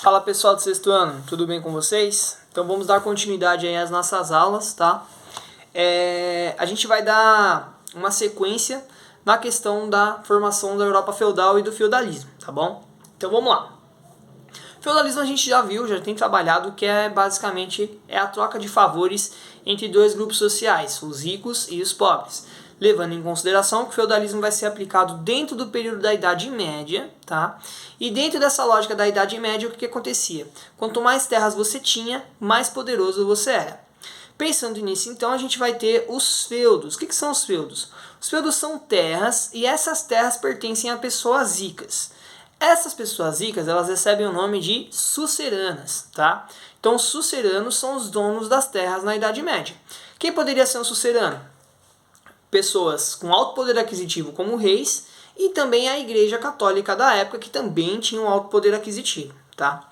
Fala pessoal do sexto ano, tudo bem com vocês? Então vamos dar continuidade aí às nossas aulas, tá? A gente vai dar uma sequência na questão da formação da Europa feudal e do feudalismo, tá bom? Então vamos lá. Feudalismo a gente já viu, já tem trabalhado, que basicamente a troca de favores entre dois grupos sociais, os ricos e os pobres. Levando em consideração que o feudalismo vai ser aplicado dentro do período da Idade Média, tá? E dentro dessa lógica da Idade Média, o que acontecia? Quanto mais terras você tinha, mais poderoso você era. Pensando nisso, então, a gente vai ter os feudos. O que são os feudos? Os feudos são terras e essas terras pertencem a pessoas ricas. Essas pessoas ricas, elas recebem o nome de suceranas, tá? Então, os suceranos são os donos das terras na Idade Média. Quem poderia ser um sucerano? Pessoas com alto poder aquisitivo como reis e também a igreja católica da época que também tinha um alto poder aquisitivo, tá?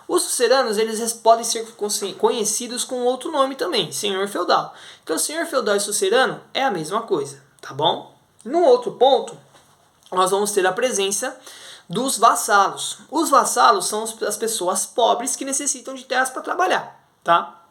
Os suceranos, eles podem ser conhecidos com outro nome também, senhor feudal. Então, senhor feudal e sucerano é a mesma coisa, tá bom? Num outro ponto, nós vamos ter a presença dos vassalos. Os vassalos são as pessoas pobres que necessitam de terras para trabalhar, tá?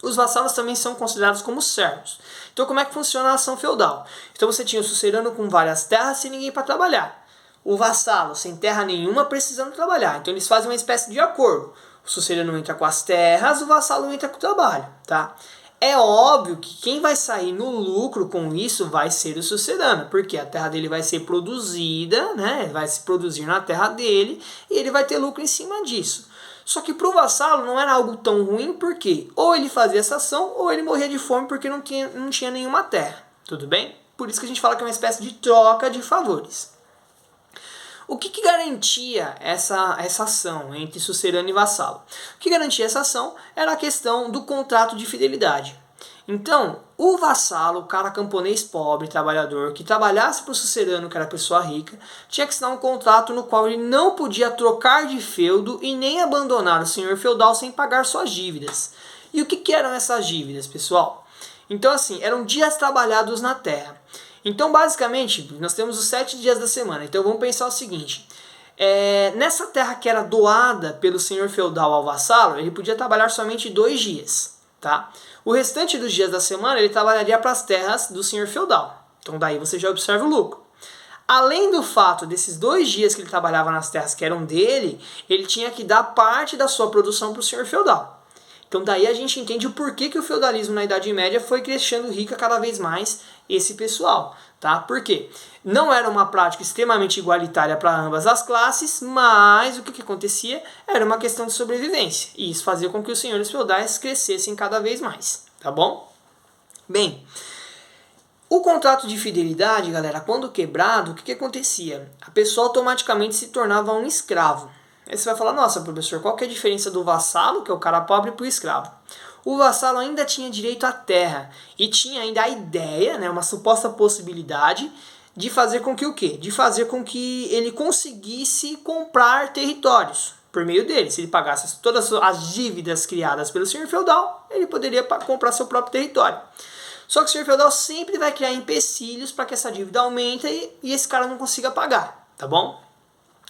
Os vassalos também são considerados como servos. Então, como é que funciona a ação feudal? Então, você tinha o sucerano com várias terras sem ninguém para trabalhar. O vassalo sem terra nenhuma precisando trabalhar. Então, eles fazem uma espécie de acordo. O sucerano entra com as terras, o vassalo entra com o trabalho, tá? É óbvio que quem vai sair no lucro com isso vai ser o sucerano, porque a terra dele vai ser produzida, né? Vai se produzir na terra dele e ele vai ter lucro em cima disso. Só que para o vassalo não era algo tão ruim, porque ou ele fazia essa ação ou ele morria de fome porque não tinha nenhuma terra. Tudo bem? Por isso que a gente fala que é uma espécie de troca de favores. O que garantia essa ação entre sucerano e vassalo? O que garantia essa ação era a questão do contrato de fidelidade. Então, o vassalo, o cara camponês pobre, trabalhador, que trabalhasse para o sucerano, que era pessoa rica, tinha que assinar um contrato no qual ele não podia trocar de feudo e nem abandonar o senhor feudal sem pagar suas dívidas. E o que eram essas dívidas, pessoal? Então, assim, eram dias trabalhados na terra. Então, basicamente, nós temos os 7 dias da semana. Então, vamos pensar o seguinte. Nessa terra que era doada pelo senhor feudal ao vassalo, ele podia trabalhar somente 2 dias, tá? O restante dos dias da semana ele trabalharia para as terras do senhor feudal. Então daí você já observa o lucro. Além do fato desses 2 dias que ele trabalhava nas terras que eram dele, ele tinha que dar parte da sua produção para o senhor feudal. Então daí a gente entende o porquê que o feudalismo na Idade Média foi crescendo rica cada vez mais esse pessoal, tá? Por quê? Não era uma prática extremamente igualitária para ambas as classes, mas o que acontecia era uma questão de sobrevivência. E isso fazia com que os senhores feudais crescessem cada vez mais, tá bom? Bem, o contrato de fidelidade, galera, quando quebrado, o que acontecia? A pessoa automaticamente se tornava um escravo. Aí você vai falar, nossa, professor, qual que é a diferença do vassalo, que é o cara pobre, para o escravo? O vassalo ainda tinha direito à terra e tinha ainda a ideia, né, uma suposta possibilidade de fazer com que o quê? De fazer com que ele conseguisse comprar territórios por meio dele. Se ele pagasse todas as dívidas criadas pelo senhor feudal, ele poderia comprar seu próprio território. Só que o senhor feudal sempre vai criar empecilhos para que essa dívida aumente e esse cara não consiga pagar, tá bom?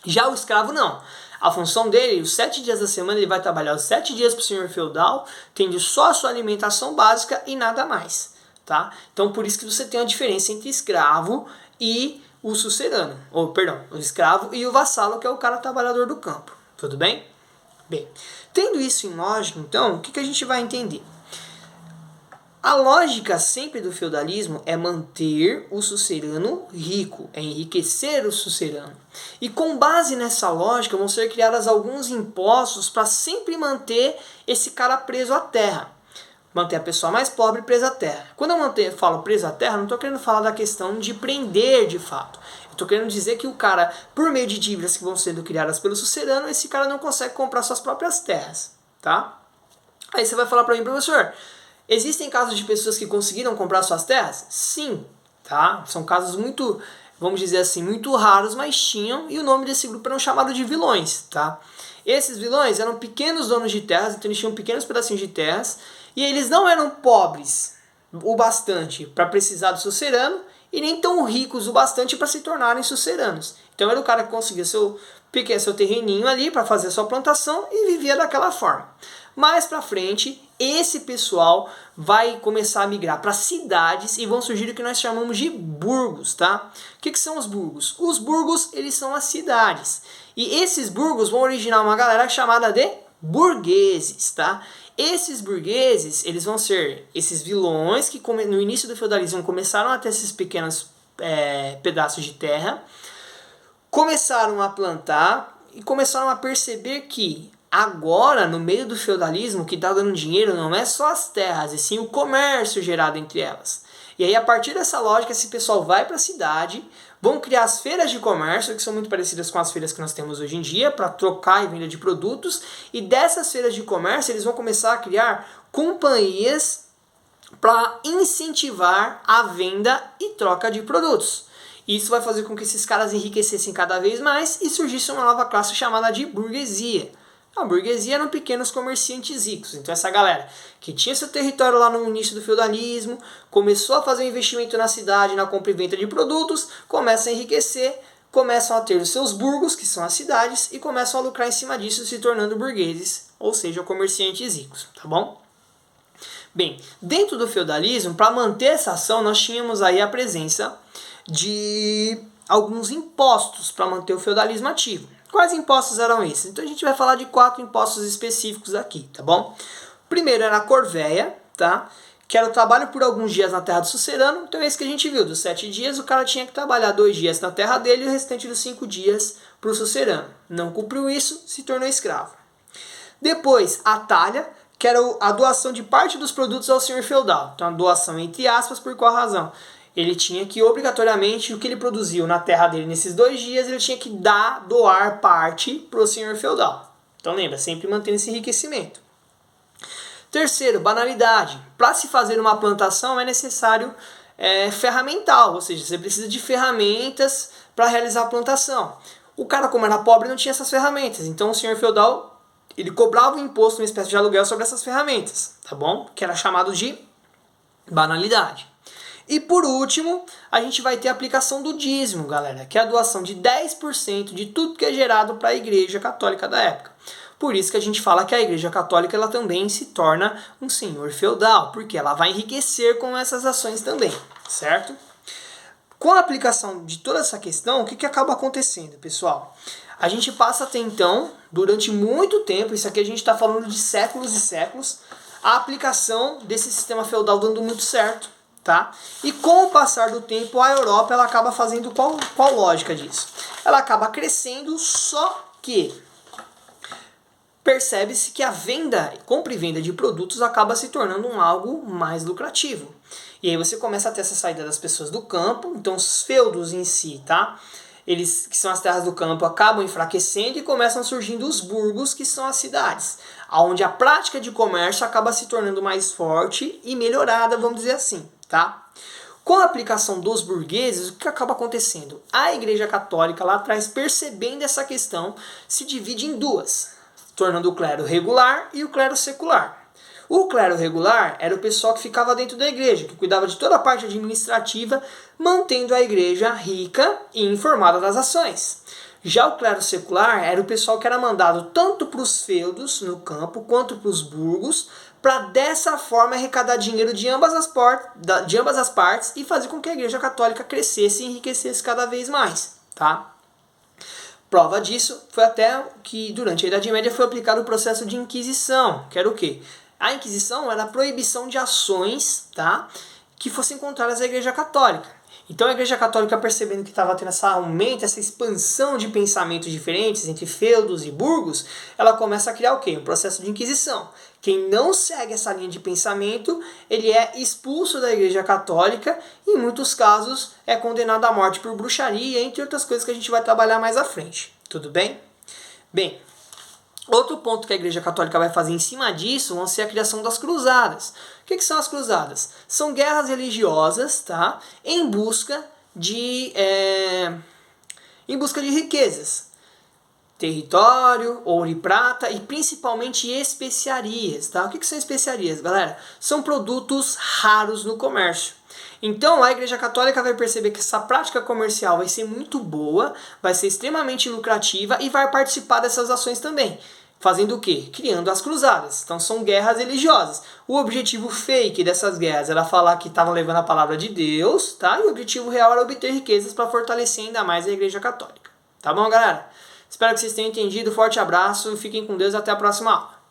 Já o escravo não. A função dele, os 7 dias da semana, ele vai trabalhar os 7 dias para o senhor feudal, tendo só a sua alimentação básica e nada mais, tá? Então, por isso que você tem a diferença entre escravo e o sucerano, o escravo e o vassalo, que é o cara trabalhador do campo, tudo bem? Bem, tendo isso em lógica, então, o que a gente vai entender? A lógica sempre do feudalismo é manter o sucerano rico, é enriquecer o sucerano. E com base nessa lógica vão ser criados alguns impostos para sempre manter esse cara preso à terra. Manter a pessoa mais pobre presa à terra. Quando eu falo preso à terra, não estou querendo falar da questão de prender de fato. Estou querendo dizer que o cara, por meio de dívidas que vão sendo criadas pelo sucerano, esse cara não consegue comprar suas próprias terras, tá? Aí você vai falar para mim, professor, existem casos de pessoas que conseguiram comprar suas terras? Sim, tá? São casos muito, vamos dizer assim, muito raros, mas tinham, e o nome desse grupo era chamado de vilões, tá? Esses vilões eram pequenos donos de terras, então eles tinham pequenos pedacinhos de terras, e eles não eram pobres o bastante para precisar do sucerano, e nem tão ricos o bastante para se tornarem suceranos. Então era o cara que conseguia seu seu terreninho ali para fazer a sua plantação e vivia daquela forma. Mais para frente, esse pessoal vai começar a migrar para cidades e vão surgir o que nós chamamos de burgos, tá? O que são os burgos? Os burgos, eles são as cidades. E esses burgos vão originar uma galera chamada de burgueses, tá? Esses burgueses, eles vão ser esses vilões que no início do feudalismo começaram a ter esses pequenos pedaços de terra, começaram a plantar e começaram a perceber que agora, no meio do feudalismo, o que está dando dinheiro não é só as terras, e sim o comércio gerado entre elas. E aí, a partir dessa lógica, esse pessoal vai para a cidade, vão criar as feiras de comércio, que são muito parecidas com as feiras que nós temos hoje em dia, para trocar e venda de produtos. E dessas feiras de comércio, eles vão começar a criar companhias para incentivar a venda e troca de produtos. Isso vai fazer com que esses caras enriquecessem cada vez mais e surgisse uma nova classe chamada de burguesia. A burguesia eram pequenos comerciantes ricos. Então essa galera que tinha seu território lá no início do feudalismo, começou a fazer um investimento na cidade, na compra e venda de produtos, começa a enriquecer, começam a ter os seus burgos, que são as cidades, e começam a lucrar em cima disso, se tornando burgueses, ou seja, comerciantes ricos, tá bom? Bem, dentro do feudalismo, para manter essa ação, nós tínhamos aí a presença de alguns impostos para manter o feudalismo ativo. Quais impostos eram esses? Então a gente vai falar de 4 impostos específicos aqui, tá bom? O primeiro era a corvéia, tá? Que era o trabalho por alguns dias na terra do sucerano. Então é esse que a gente viu, dos 7 dias o cara tinha que trabalhar 2 dias na terra dele e o restante dos 5 dias para o sucerano. Não cumpriu isso, se tornou escravo. Depois, a talha, que era a doação de parte dos produtos ao senhor feudal. Então a doação entre aspas, por qual razão? Ele tinha que, obrigatoriamente, o que ele produziu na terra dele nesses 2 dias, ele tinha que doar parte para o senhor feudal. Então lembra, sempre mantendo esse enriquecimento. Terceiro, banalidade. Para se fazer uma plantação é necessário ferramental, ou seja, você precisa de ferramentas para realizar a plantação. O cara, como era pobre, não tinha essas ferramentas. Então o senhor feudal, ele cobrava um imposto, uma espécie de aluguel sobre essas ferramentas, tá bom? Que era chamado de banalidade. E por último, a gente vai ter a aplicação do dízimo, galera, que é a doação de 10% de tudo que é gerado para a Igreja Católica da época. Por isso que a gente fala que a Igreja Católica ela também se torna um senhor feudal, porque ela vai enriquecer com essas ações também, certo? Com a aplicação de toda essa questão, o que acaba acontecendo, pessoal? A gente passa a ter então, durante muito tempo, isso aqui a gente está falando de séculos e séculos, a aplicação desse sistema feudal dando muito certo. Tá? E com o passar do tempo, a Europa ela acaba fazendo qual lógica disso? Ela acaba crescendo, só que percebe-se que a compra e venda de produtos acaba se tornando algo mais lucrativo. E aí você começa a ter essa saída das pessoas do campo, então os feudos em si, tá? Eles, que são as terras do campo, acabam enfraquecendo e começam surgindo os burgos, que são as cidades, onde a prática de comércio acaba se tornando mais forte e melhorada, vamos dizer assim. Tá? Com a aplicação dos burgueses, o que acaba acontecendo? A Igreja Católica lá atrás, percebendo essa questão, se divide em duas, tornando o clero regular e o clero secular. O clero regular era o pessoal que ficava dentro da igreja, que cuidava de toda a parte administrativa, mantendo a igreja rica e informada das ações. Já o clero secular era o pessoal que era mandado tanto para os feudos no campo, quanto para os burgos, para dessa forma arrecadar dinheiro de ambas as partes e fazer com que a Igreja Católica crescesse e enriquecesse cada vez mais. Tá? Prova disso foi até que durante a Idade Média foi aplicado o processo de Inquisição, que era o quê? A Inquisição era a proibição de ações, tá, que fossem contrárias à Igreja Católica. Então a Igreja Católica, percebendo que estava tendo esse aumento, essa expansão de pensamentos diferentes entre feudos e burgos, ela começa a criar o quê? Um processo de Inquisição. Quem não segue essa linha de pensamento, ele é expulso da Igreja Católica e em muitos casos é condenado à morte por bruxaria, entre outras coisas que a gente vai trabalhar mais à frente. Tudo bem? Bem, outro ponto que a Igreja Católica vai fazer em cima disso vão ser a criação das cruzadas. O que são as cruzadas? São guerras religiosas, tá? em busca de riquezas. Território, ouro e prata e principalmente especiarias. Tá? O que são especiarias, galera? São produtos raros no comércio. Então a Igreja Católica vai perceber que essa prática comercial vai ser muito boa, vai ser extremamente lucrativa e vai participar dessas ações também. Fazendo o quê? Criando as cruzadas. Então são guerras religiosas. O objetivo fake dessas guerras era falar que estavam levando a palavra de Deus, tá? E o objetivo real era obter riquezas para fortalecer ainda mais a Igreja Católica. Tá bom, galera? Espero que vocês tenham entendido. Forte abraço, fiquem com Deus e até a próxima aula.